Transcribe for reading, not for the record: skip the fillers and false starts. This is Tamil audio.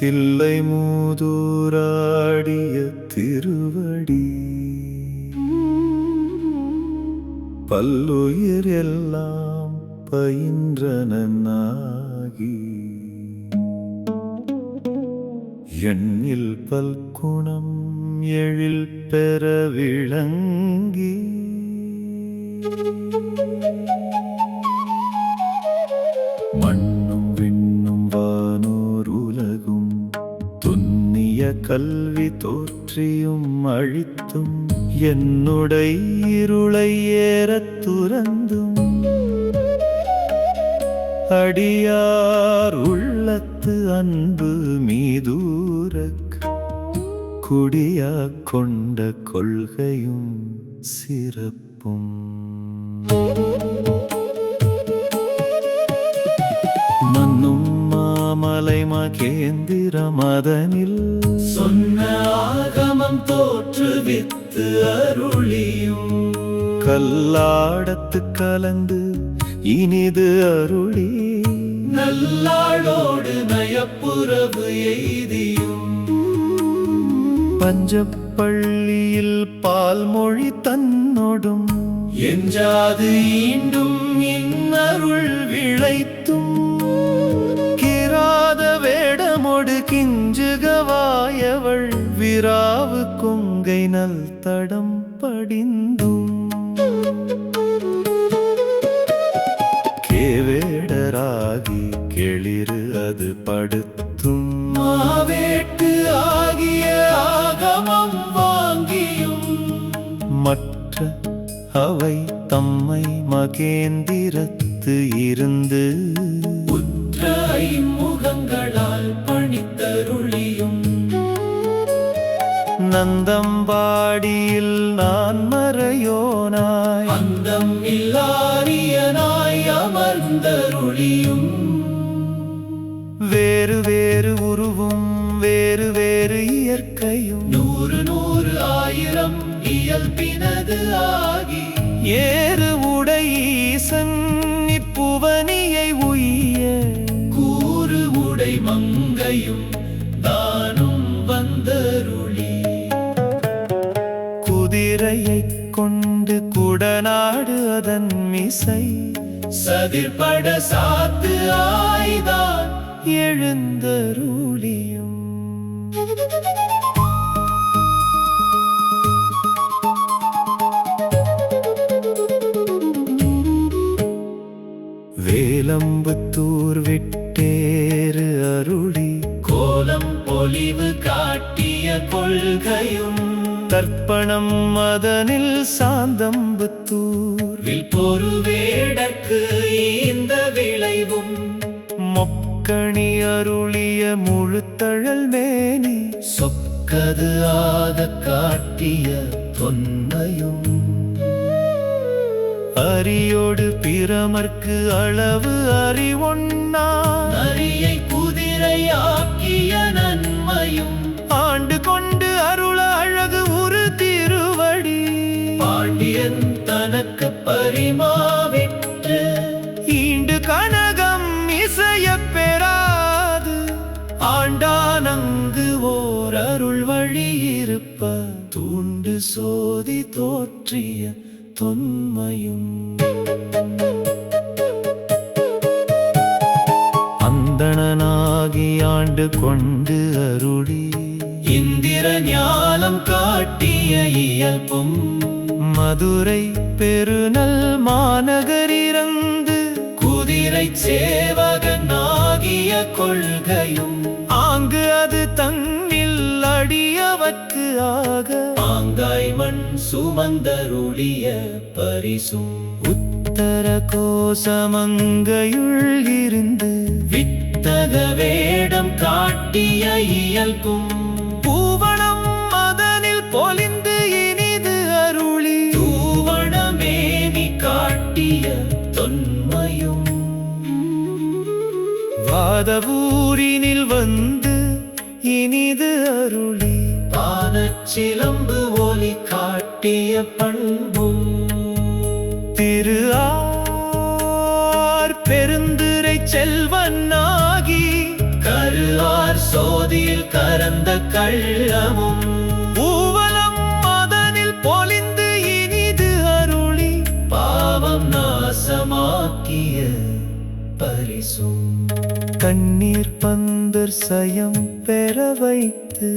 தில்லை மூதூராடிய திருவடி பல்லுயிர் எல்லாம் பயின்றனாகி எண்ணில் பல்குணம் எழில் பெற விளங்கி மண்ணும் விண்ணும் வானோர் உலகும் துன்னிய கல்வி தோற்றியும் அழித்தும் என்னுடைய இருளை ஏறத் துறந்தும் அடியார் உள்ளத்து அன்பு மீதூரக் குடியாக் கொண்ட கொள்கையும் சிறப்பும் மன்னும் மாமலை மகேந்திர மதனில் சொன்ன ஆகமம் தோற்றுவித்து அருளியும் கல்லாடத்து கலந்து இனிது அருளி நல்லாளோடு நயப்புறவு எய்தியும் பஞ்சப்பள்ளியில் பால்மொழி தன்னோடும் என்றாது ஈண்டும் இன்னருள் விளைத்தும் கிராத வேடமொடு கிஞ்சுகவாயவள் விராவு கொங்கை நல் தடம் படிந்தும் கேவேடராகி கெளிரு அது படுத்தும் மாவேட்டு ஆகிய ஆகமம் வாங்கியும் மற்ற அவை தம்மை மகேந்திரத்து இருந்து உற்ற ஐமுகங்களால் பணித்தருளியும் நந்தம்பாடியில் நான் மறையோனாய் அந்தம் இல்லாரியனாய் அமர்ந்தருளியும் வேறு வேறு உருவும் வேறு வேறு இயற்கையும் நூறு நூறு ஆயிரம் இயல்பினது ஆகி ஏறு உடை ஈசன் இப்புவனியை உய்ய கூறு உடை மங்கையும் தானும் வந்தருளி குதிரையைக் கொண்டு குடநாடு அதன் மிசை சதிர்பட சாத்து ஆய்தான் எழுந்தருளியும் வேலம்புத்தூர் விட்டேறு அருளி கோலம் பொலிவு காட்டிய கொள்கையும் தர்ப்பணம் மதனில் சாந்தம்புத்தூர் பொருவேடற்கு இந்த விளைவும் மொக்கணி அருளிய முழுத்தழல் மேனி சொக்கது ஆக காட்டிய தொன்மையும் அரியோடு பிரமர்க்கு அளவு அறிவொன்னா அரியை குதிரை ஆக்கிய நன்மையும் ஆண்டு கொண்டு அருள அழகு உரு திருவடி பாண்டியன் தனக்கு பரிமாவிற்று ஈண்டு கனகம் இசைய பெறாது ஆண்டானங்கு ஓர் அருள் வழி இருப்ப தூண்டு சோதி தோற்றிய தொன்மையும் அந்தணனாகி ஆண்டு கொண்டு அருளி இந்திர ஞானம் காட்டிய இயல்பும் மதுரை பெருநல் மாநகரிறந்து குதிரை சேவகனாகிய கொள்கையும் ஆங்கு அது தன்னில் அடியவற்கு ஆக ஆங்காய் மண் சுமந்தருளிய பரிசும் உத்தர கோசமங்கையுள் இருந்து வித்தக வேடம் காட்டிய இயல்பும் பூவனம் மதனில் பொலிந்து இனிது அருளி தூவணமேனி காட்டிய தொன்மையும் வாதவூரினில் வந்து இனிது அருளி பானச்சிலம்பு ஒலி காட்டிய பண்பும் திரு ஆர் பெருந்துரை செல்வனாகி கரு ஆர் சோதி ஜோதியில் கரந்த கள்ளமும் ஊவலம் அதனில் பொலிந்து இனிது அருளி பாவம் நாசமாக்கிய பரிசும் கண்ணீர் பந்தர் சயம் பெற வைத்து